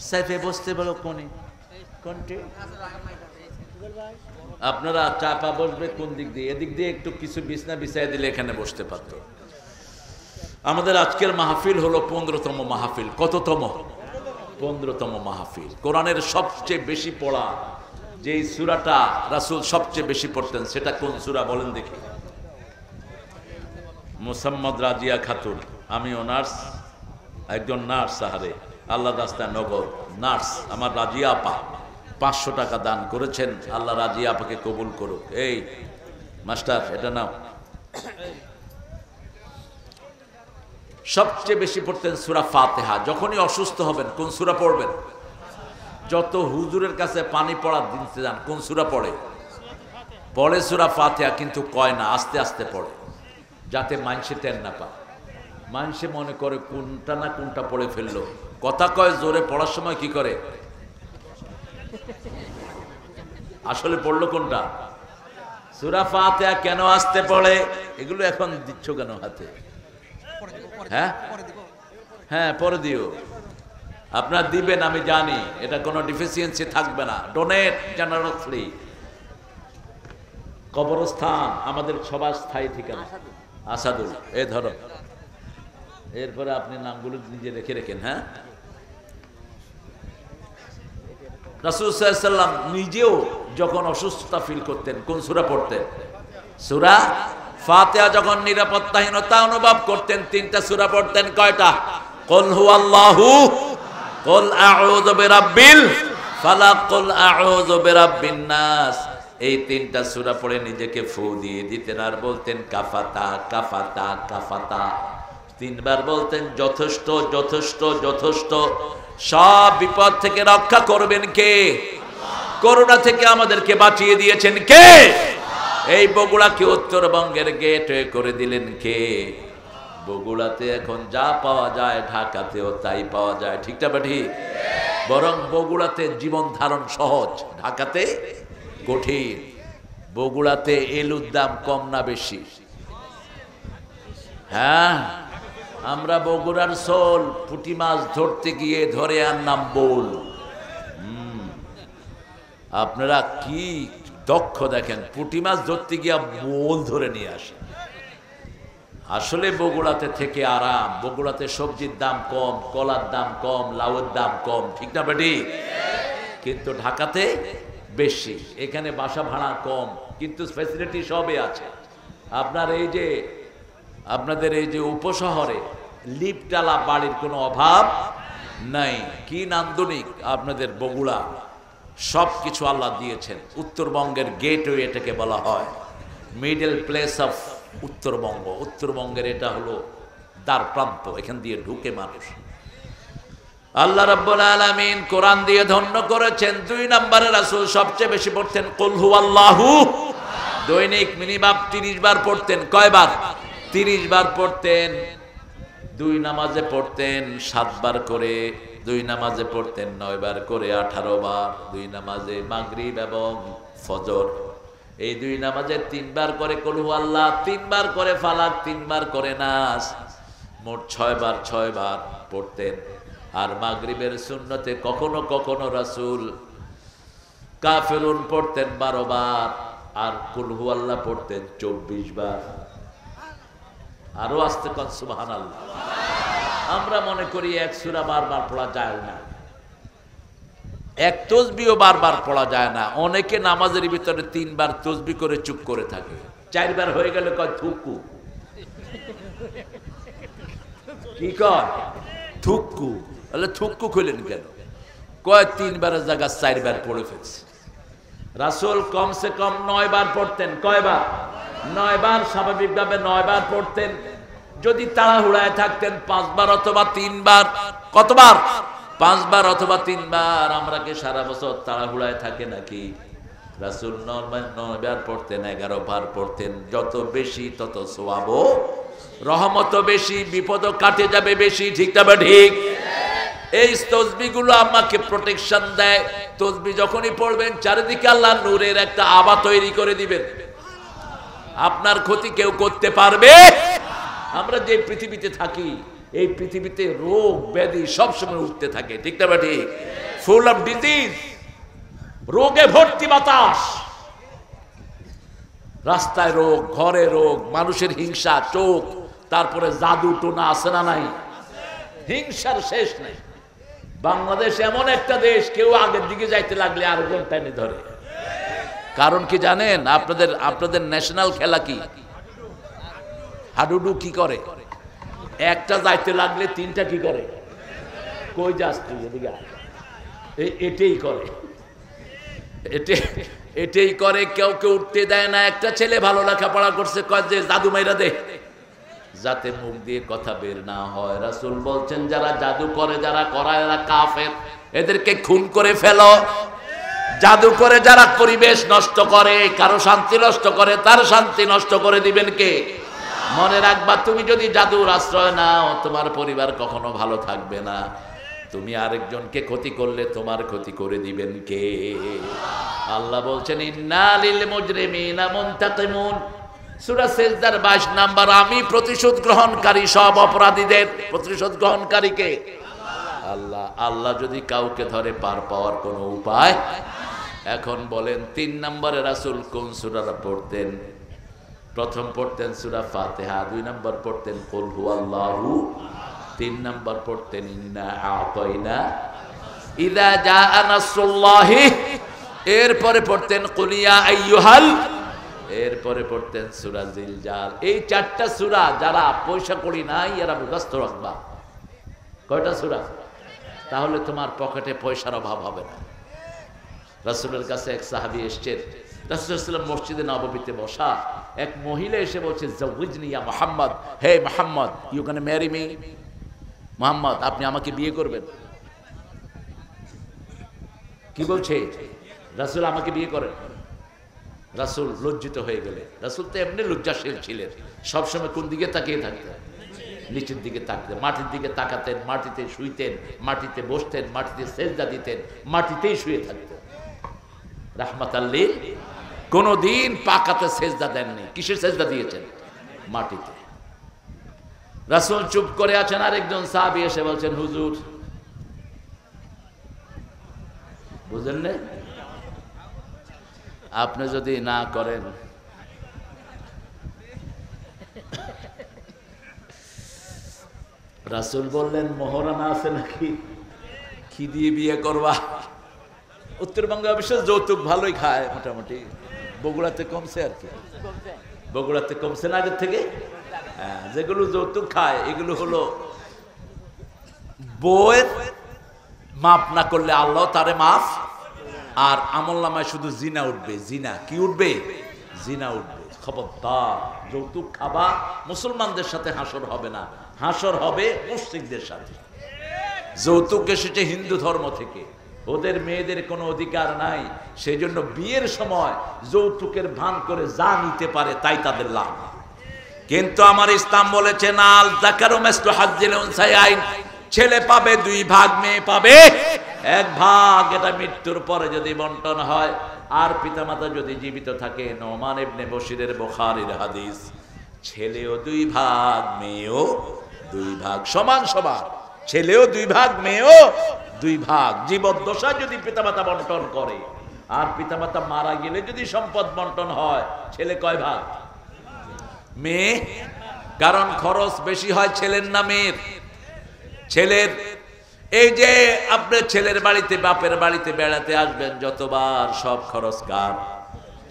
সাইফে বসতে বলো, কোনটি আপনারা চাপা বসবে কোন দিক দিয়ে? এদিক দিয়ে একটু কিছু বিছনা বিছাই দিলে এখানে বসতে পারতো। আমাদের আজকের মাহফিল হলো 15তম মাহফিল। কততম? 15তম মাহফিল। কোরআনের সবচেয়ে বেশি পড়া যেই সূরাটা রাসূল সবচেয়ে বেশি পড়তেন, সেটা কোন সূরা বলেন দেখি? মুসাম্মদ রাজিয়া খাতুন, আমি নার্স, একজন নার্স, সাহারে আল্লাহ রাস্তায় নগদ নার্স, আমার রাজিয়া আপা 500 টাকা দান করেছেন। আল্লাহ রাজিয়া আপাকে কবুল করুক। এই মাস্টার এটা নাও। সবচেয়ে বেশি পড়তেন সূরা ফাতিহা। যখনই অসুস্থ হবেন কোন সূরা পড়বেন? যত হুজুরের কাছে পানি পড়ার দিনতে যান, কোন সূরা পড়ে? পড়ে সূরা ফাতিহা, কিন্তু কয় না, আস্তে আস্তে পড়ে, যাতে মানুষে টের না পায়। মানুষে মনে করে কোনটা না কোনটা পড়ে ফেললো। কথা কয় জোরে, পড়ার সময় কি করে? আসলে পড়লো কোনটা? সূরা ফাতিহা কেন আস্তে পড়ে? এগুলো এখন দিচ্ছ কেন হাতে? হ্যাঁ হ্যাঁ, পরে দিও। আপনার দিবেন আমি জানি, এটা কোনো ডিফিসিয়েন্সি থাকবে না। ডোনেট জেনারাসলি। কবরস্থান আমাদের সবার স্থায়ী ঠিকানা আসাদুল। এ ধরো, এরপরে আপনি নামগুলো নিজে রেখে রেখেন। হ্যাঁ, রাসূল সাল্লাল্লাহু আলাইহি ওয়াসাল্লাম নিজেও যখন অসুস্থতা ফিল করতেন কোন সূরা পড়তেন? সূরা ফাতিহা। যখন নিরাপত্তাহীনতা অনুভব করতেন 3টা সূরা পড়তেন। কয়টা? কুল হুয়াল্লাহু, কুল আউযু বিরাব্বিল ফালাক, কুল আউযু বিরাব্বিন নাস। এই 3টা সূরা পড়ে নিজেকে ফু দিয়ে দিতেন আর বলতেন কাফাতা কাফাতা কাফাতা। 3বার বলতেন যথেষ্ট যথেষ্ট যথেষ্ট। সব বিপদ থেকে রক্ষা করবেন কে? করোনা থেকে আমাদেরকে বাঁচিয়ে দিয়েছেন কে? এই বগুড়াকে উত্তরবঙ্গের গেট করে দিলেন কে? বগুড়াতে এখন যা পাওয়া যায় ঢাকাতেও তাই পাওয়া যায়, ঠিকটা বা ঠিক? বরং বগুড়াতে জীবন ধারণ সহজ, ঢাকাতে কঠিন। বগুড়াতে এলুর দাম কম না বেশি? হ্যাঁ, আমরা বগুড়ার শোল পুঁটি মাছ ধরতে গিয়ে ধরে আনলাম বোল। আপনারা কি দক্ষ দেখেন, পুঁটি মাছ ধরতে গিয়ে বোল ধরে নিয়ে আসে। আসলে বগুড়াতে থেকে আরাম। বগুড়াতে সবজির দাম কম, কলার দাম কম, লাউয়ের দাম কম, ঠিক না বেটি? কিন্তু ঢাকাতে বেশি। এখানে বাসা ভাড়া কম, কিন্তু ফ্যাসিলিটি সবই আছে। আপনাদের এই যে উপশহরে লিফটালা বাড়ির কোনো অভাব নাই। কি নান্দনিক আপনাদের বগুড়া, সব কিছু আল্লাহ দিয়েছেন। উত্তরবঙ্গের গেটওয়ে এটাকে বলা হয়, মিডল প্লেস অফ উত্তরবঙ্গ। উত্তরবঙ্গের এটা হলো দ্বার প্রান্ত, এখান দিয়ে ঢুকে মানুষ। আল্লাহ রাব্বুল আলামিন কোরআন দিয়ে ধন্য করেছেন। 2 নম্বরে রাসূল সবচেয়ে বেশি পড়তেন কুল হুয়াল্লাহু। দৈনিক মিনিমাম 30 বার পড়তেন। কয়বার? 30 বার পড়তেন। 2 নামাজে পড়তেন 7 বার করে, 2 নামাজে পড়তেন 9 বার করে, 18 বার। 2 নামাজে মাগরিব এবং ফজর, এই 2 নামাজে 3 বার করে কুল হুয়াল্লাহ, 3 বার করে ফালাক, 3 বার করে নাস, মোট 6 বার পড়তেন। আর মাগরিবের সুন্নতে কখনো কখনো রাসূল কাফিরুন পড়তেন 12 বার, আর কুল হুয়াল্লাহ পড়তেন 24 বার। আরো আস্তে কর সুবহানাল্লাহ। আমরা মনে করি এক সূরা বারবার পড়া যায় না, এক তসবিহও বারবার পড়া যায় না। অনেকে নামাজের ভিতরে 3 বার তসবিহ করে চুপ করে থাকে, 4 বার হয়ে গেলে কয় থুকু। কি কয়? থুকু। বলে থুকু খুলেন কেন? কয় 3 বারের জায়গা 4 বার পড়ে ফেলছে। রাসূল কমসে কম 9 বার পড়তেন। কয়বার? 9 বার। স্বাভাবিকভাবে 9 বার পড়তেন। যদি তাড়াহুড়ায় থাকতেন 5 বার অথবা 3 বার। কতবার? 5 বার অথবা 3 বার। আমরা কি সারা বছর তাড়াহুড়ায় থাকে নাকি? রাসূল 9 বার পড়তেন, 11 বার পড়তেন। যত বেশি তত সওয়াব, রহমত বেশি, বিপদ কাটে যাবে বেশি, ঠিক না ঠিক? এই তসবিহগুলো আমাকে প্রোটেকশন দেয়। তসবিহ যখনই পড়বেন চারিদিকে আল্লাহ নূরের একটা আভা তৈরি করে দিবেন। আপনার ক্ষতি কেউ করতে পারবে? আমরা যে পৃথিবীতে থাকি, এই পৃথিবীতে রোগ ব্যাধি সবসময় উঠতে থাকে, ঠিক না ঠিক? ফুল অফ ডিজিজ, রোগে ভর্তি বাতাস। রাস্তায় রোগ, ঘরে রোগ, মানুষের হিংসা, চোখ, তারপরে জাদু টোনা আছে না নাই? হিংসার শেষ নাই। বাংলাদেশ এমন একটা দেশ, কেউ আগের দিকে যাইতে লাগলে আরেকজন টেনে ধরে। কারণ কি জানেন? আপনাদের ন্যাশনাল খেলা কি? হাডুডু। কি করে? একটা যাইতে লাগলে 3টা কি করে? কই যাস তুই? এদিকে এটাই করে, এটাই করে। কেউ উঠতে দেয় না। একটা ছেলে ভালো লেখাপড়া করছে, কয় যে জাদু মাইরা দে, যাতে মুখ দিয়ে কথা বের না হয়। রাসূল বলছেন যারা জাদু করে, যারা করায়, এরা কাফের, এদেরকে খুন করে ফেলো। জাদু করে যারা পরিবেশ নষ্ট করে, কারো শান্তি নষ্ট করে, তার শান্তি নষ্ট করে দিবেন কে? মনে রাখবা, তুমি যদি জাদুর আশ্রয় নাও, তোমার পরিবার কখনো ভালো থাকবে না। তুমি আরেকজনকে ক্ষতি করলে তোমার ক্ষতি করে দিবেন কে? আল্লাহ বলছেন ইন্না লিল মুজরিমিনা মুনতাকিমুন। সূরা সিজদার 22 নাম্বার। আমি প্রতিশোধ গ্রহণকারী সব অপরাধীদের। প্রতিশোধ গ্রহণকারীকে আল্লাহ। আল্লাহ যদি কাউকে ধরে পার পাওয়ার কোনো উপায়? এখন বলেন 3 নম্বরে রাসূল কোন সূরাটা পড়তেন? প্রথম পড়তেন সূরা ফাতিহা, 2 নম্বর পড়তেন কুল হুয়াল্লাহু, 3 নম্বর পড়তেন ইন্না আ'তাইনা ইযা জাআ নাসরুল্লাহি, এরপরে পড়তেন কুল ইয়া আইয়ুহাল, এরপরে পড়তেন সূরা জিলজাল। এই 4টা সূরা যারা পয়সা করি নাই এরা মুখস্থ রাখবা। কয়টা সূরা? তাহলে তোমার পকেটে পয়সার অভাব হবে না। রাসূলের কাছে এক সাহাবী এসেছেন। রাসূল সাল্লাল্লাহু আলাইহি ওয়াসাল্লাম মসজিদে নববীতে বসা। এক মহিলা এসে বলছে জাওয়াজনি ইয়া মুহাম্মদ, হে Muhammad, you gonna marry me? Muhammad, আপনি আমাকে বিয়ে করবেন? কি বলছে? রাসূল আমাকে বিয়ে করেন। রাসূল লজ্জিত হয়ে গেলেন। রাসূল তো এমনি লজ্জাশীল ছিলেন, সবসময় কোন দিকে তাকিয়ে থাকতেন? নিচের দিকে তাকাতেন, মাটির দিকে তাকাতেন, মাটিতে শুইতেন, মাটিতে বসতেন, মাটিতে সেজদা দিতেন, মাটিতেই শুয়ে থাকতেন। রাহমাতাল লিল, কোনদিন পাকাতে সেজদা দেননি। কিসের সেজদা দিয়েছেন? মাটিতে। রাসূল চুপ করে আছেন, আরেকজন সাহাবী এসে বলছেন, হুজুর বুঝলেন না, আপনি যদি না করেন রাসূল বললেন, মোহরানা আছে নাকি? কি দিয়ে বিয়ে করবা? উত্তরবঙ্গে অবশ্য যৌতুক ভালোই খায় মোটামুটি, বগুড়াতে কমছে আর কি, বগুড়াতে কমছে না আগের থেকে। হ্যাঁ, যেগুলো যৌতুক খায় এগুলো হলো বউয়ের মাপ না করলে আল্লাহ তারে মাফ, আর আমলনামায় শুধু জিনা উঠবে। জিনা কি উঠবে? জিনা উঠবে। খবরদার, যৌতুক খাবা, মুসলমানদের সাথে হাসর হবে না, হাসর হবে মুশরিকদের সাথে। যৌতুক এসেছে হিন্দু ধর্ম থেকে, ওদের মেয়েদের কোনো অধিকার নাই, সেই জন্য বিয়ের সময় যৌতুকের ভান করে যা নিতে পারে তাই তাদের লাভ। কিন্তু আমার ইসলাম বলেছে না, আল যাকারু মিসলু হাজ্জিল উনসায়াইন, ছেলে পাবে 2 ভাগ, মেয়ে পাবে 1 ভাগ। এটা মৃত্যুর পরে যদি বন্টন হয়, আর পিতামাতা যদি জীবিত থাকে, নোমান ইবনে বশিরের বুখারীর হাদিস, ছেলেও 2 ভাগ, মেয়েও 2 ভাগ, সমান সমান, ছেলেও 2 ভাগ, মেয়েও 2 ভাগ। জীবদ্দশা যদি পিতামাতা বন্টন করে, আর পিতামাতা মারা গেলে যদি সম্পদ বন্টন হয়, ছেলে কয় ভাগ? মেয়ে। কারণ খরচ বেশি হয় ছেলের না মেয়ের? ছেলের। এই যে আপনার ছেলের বাড়িতে, বাপের বাড়িতে বেড়াতে আসবেন যতবার, সব খরচ কার?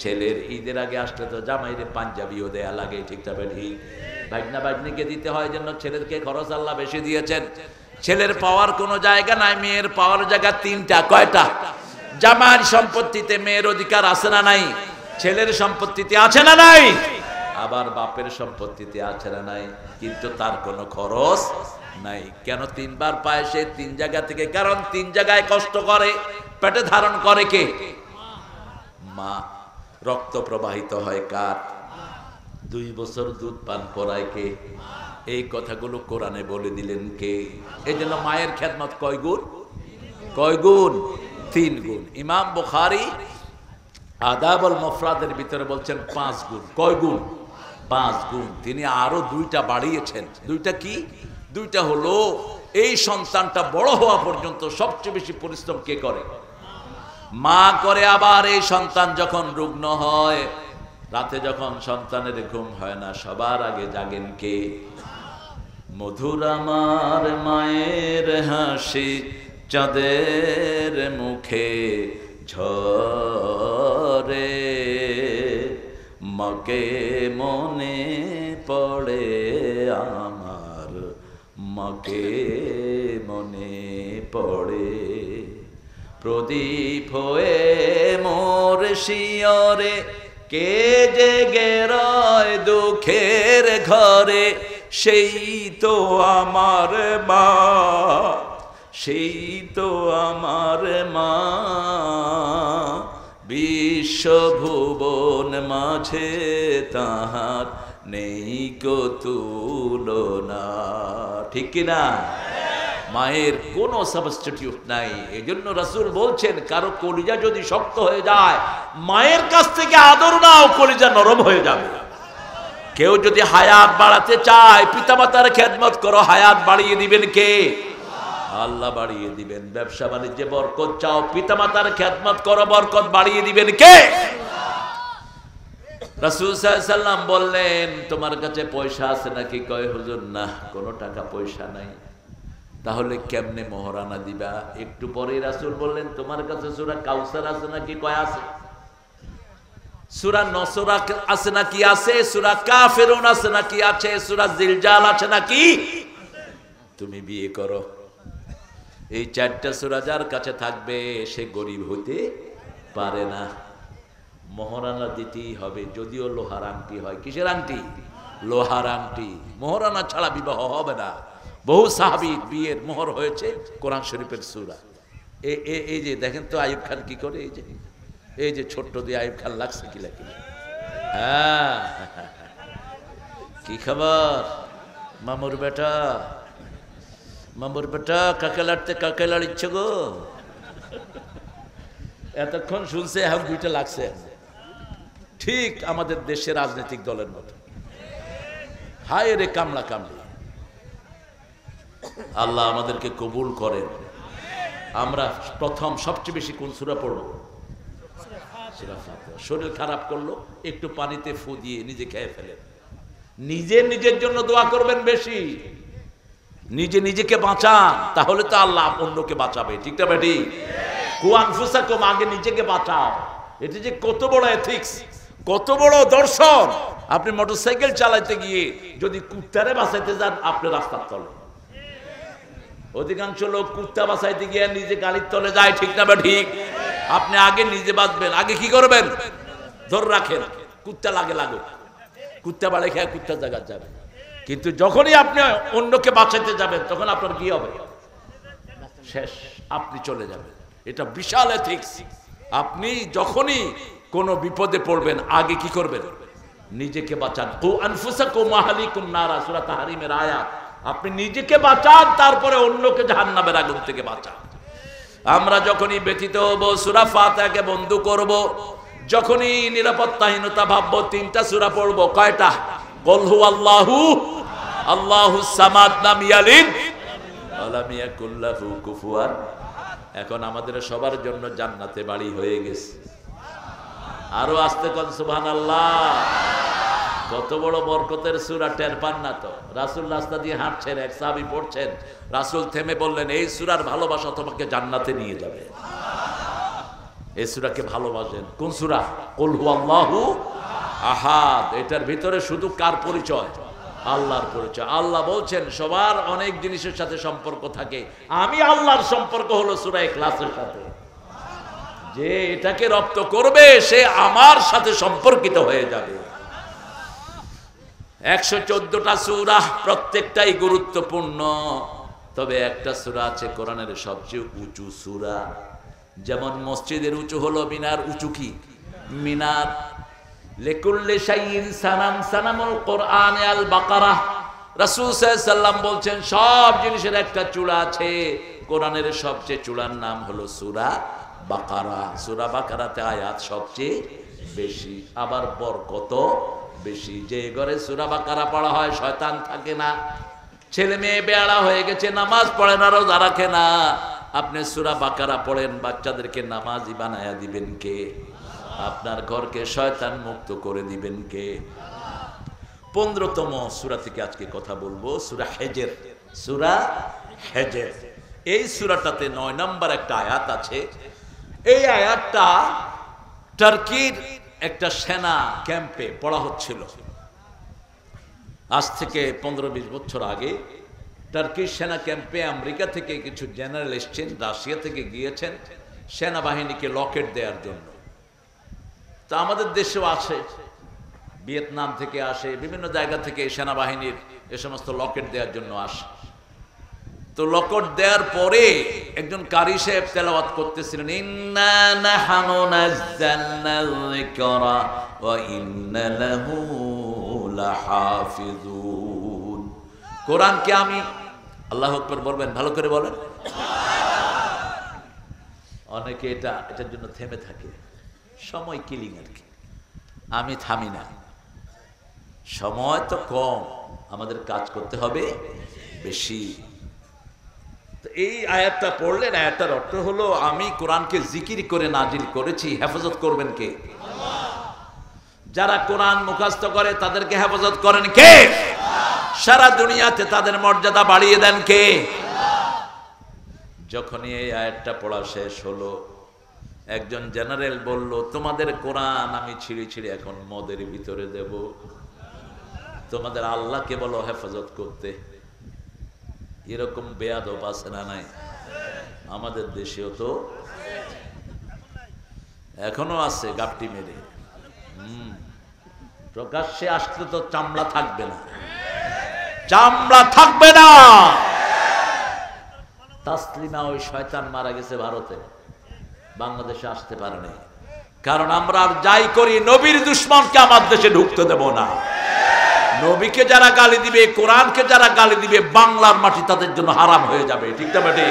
ছেলের। ঈদের আগে আসলে তো জামাইরে পাঞ্জাবিও দেয়া লাগে, ঠিক তবে ঠিক, ভাগনা ভাগ্নিকে দিতে হয়, জন্য ছেলেরকে খরচ আল্লাহ বেশি দিয়েছেন। ছেলের পাওয়ার কোনো জায়গা নাই, মেয়ের পাওয়ার জায়গা 3টা। কয়টা? জামাইয়ের সম্পত্তিতে মেয়ের অধিকার আছে না নাই? ছেলের সম্পত্তিতে আছে না নাই? আবার বাপের সম্পত্তিতে আছে না নাই? কিন্তু তার কোনো খরচ নাই। কেন 3 বার পায় সে 3 জায়গা থেকে? কারণ 3 জায়গায় কষ্ট করে, পেটে ধারণ করে কে? মা। রক্ত প্রবাহিত হয় কার? 2 বছর দুধ পান করায় কে? এই কথাগুলো কোরআনে বলে দিলেন কে? এই জন্য মায়ের খেদমত কয় গুণ? কয় গুণ? 3 গুণ। ইমাম বুখারী আদাবুল মুফরাদের ভিতরে বলছেন 5 গুণ। কয় গুণ? 5 গুণ। তিনি আরো 2টা বাড়িয়েছেন। 2টা কি? 2টা হলো, এই সন্তানটা বড় হওয়া পর্যন্ত সবচেয়ে বেশি পরিশ্রম কে করে? মা করে। আবার এই সন্তান যখন রুগ্ন হয়, রাতে যখন সন্তানের ঘুম হয় না, সবার আগে জাগেন কে? মধুর আমার মায়ের হাসি চাঁদের মুখে ঝরে, মাকে মনে পড়ে আমার, মাকে মনে পড়ে। প্রদীপ হয়ে মোর শিয়রে, কে জেগে রয় দুঃখের ঘরে, সেই তো আমার মা, সেই তো আমার মা। বিশ্বভুবন মাঝে তাহার নেই কো তুলনা। ঠিক কিনা? মায়ের কোনো সাবস্টিটিউট নাই। এজন্য রাসূল বলছেন, কারো কলিজা যদি শক্ত হয়ে যায়, মায়ের কাছ থেকে আদর নাও, কলিজা নরম হয়ে যাবে। কেউ যদি হায়াত বাড়াতে চায়, পিতামাতার খেদমত করো, হায়াত বাড়িয়ে দিবেন কে? আল্লাহ বাড়িয়ে দিবেন। ব্যবসা বাণিজ্যে বরকত চাও, পিতামাতার খেদমত করো, বরকত বাড়িয়ে দিবেন কে? রাসূল সাল্লাল্লাহু আলাইহি সাল্লাম বললেন, তোমার কাছে পয়সা আছে নাকি? কয়, হুজুর না, কোনো টাকা পয়সা নাই। তাহলে কেমনে মোহরানা দিবা? একটু পরে রাসূল বললেন, তোমার কাছে সূরা কাউসার আছে নাকি? কয় আছে। সূরা নসর আছে নাকি? আছে। সূরা কাফিরুন আছে নাকি? আছে। সূরা জিলজাল আছে নাকি? তুমি বিয়ে করো। এই 4টা সূরা যার কাছে থাকবে, সে গরিব হতে পারে না। মোহরানা দিতেই হবে, যদিও লোহার আংটি হয়। কিসের আংটি? লোহার আংটি। মোহরানা ছাড়া বিবাহ হবে না। বহু সাহাবীর বিয়ের মোহর হয়েছে কোরআন শরীফের সূরা। এই যে দেখেন তো আইয়ুব খান কি করে, এই যে ছোট্ট দিয়ে আইয়ুব খান লাগছে কিলাকিলি। হ্যাঁ, কি খবর মামুর বেটা? মামুর বেটা কাকে লাড়তে কাকে লাড়িচ্ছ গো? এতক্ষণ শুনছে, এখন দুইটা লাগছে। ঠিক আমাদের দেশের রাজনৈতিক দলের মতো, হায় রে কামলা কামলি। আল্লাহ আমাদেরকে কবুল করেন। আমরা প্রথম সবচেয়ে বেশি কোন সূরা পড়ব? সূরা ফাতিহা। শরীর খারাপ করলো, একটু পানিতে ফু দিয়ে নিজে খেয়ে ফেলেন। নিজের জন্য দোয়া করবেন বেশি, নিজেকে বাঁচান, তাহলে তো আল্লাহ অন্যকে বাঁচাবে। ঠিক না বেটি? কু আনফুসাকুম, আগে নিজেকে বাঁচাও। এটা যে কত বড় এথিক্স, কত বড় দর্শন। আপনি মোটরসাইকেল চালাতে গিয়ে যদি কুত্তারে বাঁচাইতে যান, আপনি রাস্তার তলে। অধিকাংশ লোক কুত্তা বাঁচাইতে গিয়ে নিজে গাড়ির তলে যায়। ঠিক না বা ঠিক? আপনি আগে নিজে বাঁচবেন, আগে কি করবেন? ধরে রাখেন, কুত্তা লাগুক, কুত্তা বাড়ি খেয়ে কুত্তার জায়গা যাবে। কিন্তু যখনই আপনি অন্যকে বাঁচাইতে যাবেন, তখন আপনার কি হবে? শেষ, আপনি চলে যাবেন। এটা বিশাল এথিক্স। আপনি যখনই কোনো বিপদে পড়বেন, আগে কি করবেন? নিজেকে বাঁচান। কু আনফুসাকুম ওয়া আহলিকুম নারা, সূরা তাহরিমের আয়াত। আপনি নিজেকে বাঁচান, তারপরে অন্যকে জাহান্নামের আগুন থেকে বাঁচান। আমরা যখনই ব্যথিত হব, সূরা ফাতিহাকে বন্ধু করব। যখনই নিরাপত্তাহীনতা ভাববো, তিনটা সূরা পড়বো। কয়টা? কুল হুয়াল্লাহু আল্লাহুস সামাদ, লাম ইয়ালিদ ওয়া লাম ইয়াকুল লাহু কুফুয়ান। এখন আমাদের সবার জন্য জান্নাতে বাড়ি হয়ে গেছে। আরো আস্তে কোন সুবহানাল্লাহ। কত বড় বরকতের সূরা, টের পান না তো? রাসূল রাস্তা দিয়ে হাঁটছেন, এক সাহাবী পড়ছেন, রাসূল থেমে বললেন, এই সূরার ভালোবাসা তোমাকে জান্নাতে নিয়ে যাবে। এই সূরাকে ভালোবাসেন। কোন সূরা? কুল হুয়াল্লাহু আহাদ। এটার ভিতরে শুধু কার পরিচয়? আল্লাহর পরিচয়। আল্লাহ বলছেন সবার অনেক জিনিসের সাথে সম্পর্ক থাকে, আমি আল্লাহর সম্পর্ক হলো সূরা ইখলাসের সাথে। যে এটাকে রপ্ত করবে, সে আমার সাথে সম্পর্কিত হয়ে যাবে। 114টা সূরা, প্রত্যেকটাই গুরুত্বপূর্ণ। তবে একটা সূরা আছে কোরআনের সবচেয়ে উঁচু সূরা। যেমন মসজিদের উঁচু হলো মিনার, উঁচু কি? মিনার। লিকুল্লি শাইইন সানাম, সানামুল কোরআন আল বাকারা। রাসূল সাল্লাল্লাহু আলাইহি সাল্লাম বলছেন সব জিনিসের একটা চূড়া আছে। কোরআনের সবচেয়ে চূড়ার নাম হলো সূরা বাকারা। সূরা বাকারাতে আয়াত সবচেয়ে বেশি, আবার বরকত বেশি। যে ঘরে সূরা বাকারা পড়া হয়, শয়তান থাকে না। ছেলে মেয়ে বেয়াড়া হয়ে গেছে, নামাজ পড়ে না, রোজা রাখে না। আপনি সূরা বাকারা পড়েন, বাচ্চাদেরকে নামাজি বানায়া দিবেন কে? আপনার ঘরকে শয়তান মুক্ত করে দিবেন কে? 15তম সূরা থেকে আজকে কথা বলবো, সূরা হিজর। সূরা হিজর, এই সূরাটাতে 9 নম্বর একটা আয়াত আছে। এই আয়াতটা টার্কির একটা সেনা ক্যাম্পে পড়া হচ্ছিল। আজ থেকে 15-20 বছর আগে টার্কির সেনা ক্যাম্পে আমেরিকা থেকে কিছু জেনারেল এসছেন, রাশিয়া থেকে গিয়েছেন সেনাবাহিনীকে লকেট দেওয়ার জন্য। তা আমাদের দেশেও আসে, ভিয়েতনাম থেকে আসে, বিভিন্ন জায়গা থেকে সেনাবাহিনীর এ সমস্ত লকেট দেওয়ার জন্য আসে। তো লকেট দেওয়ার পরে একজন কারি সাহেব তেলাওয়াত করতেছিলেন, ইন্না নাহনু নাযালনাল যিকরা ওয়া ইন্না লাহু লাহাফিজুন। কোরআনকে আমি, আল্লাহু আকবার বলবেন, ভালো করে বলেন। অনেকে এটার জন্য থেমে থাকে, সময় কিলিং আর কি। আমি থামি না, সময় তো কম, আমাদের কাজ করতে হবে বেশি। এই আয়াতটা পড়লেন, আয়াতটার অর্থ হলো আমি কোরআনকে জিকির করে নাজিল করেছি, হেফাজত করবেন কে? যারা কোরআন মুখস্থ করে তাদেরকে হেফাজত করেন কে? সারা দুনিয়াতে তাদের মর্যাদা বাড়িয়ে দেন কে? যখনই এই আয়াতটা পড়া শেষ হলো, একজন জেনারেল বলল, তোমাদের কোরআন আমি ছিঁড়ে ছিঁড়ে এখন মদের ভিতরে দেব, তোমাদের আল্লাহকে বলো হেফাজত করতে। এরকম বেয়াদব আছে না নাই? আমাদের দেশেও তো এখনো আছে, গাপটি মেরে। প্রকাশ্যে আসলে তো চামড়া থাকবে না, চামড়া থাকবে না। তাসলিমা ওই শয়তান মারা গেছে ভারতে, বাংলাদেশে আসতে পারেনি। কারণ আমরা যাই করি, নবীর দুশমনকে আমার দেশে ঢুকতে দেব না। নবীকে যারা গালি দিবে, কোরআনকে যারা গালি দিবে, বাংলার মাটি তাদের জন্য হারাম হয়ে যাবে। ঠিক না বেটি?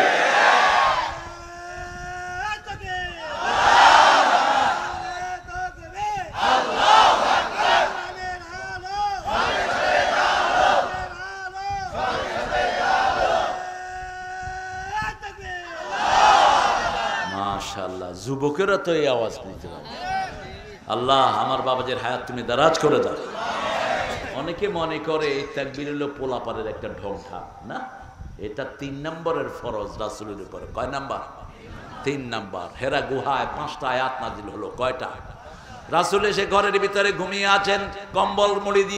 মাশাআল্লাহ, যুবকেরা তো এই আওয়াজ নিতে পারে। আল্লাহ আমার বাবাজির হায়াত তুমি দারাজ করে দাও। অনেকে মনে করে এই তাকবীর হলো পোলাপারের একটা ঢংটা, না, এটা 3 নম্বরের ফরজ রাসূলের উপর। কয় নাম্বার? 3 নাম্বার। হেরা গুহায় 5টা আয়াত নাজিল হলো। কয়টা? রাসূল এসে ঘরের ভিতরে ঘুমিয়ে আছেন, কম্বল মুড়ি দিয়ে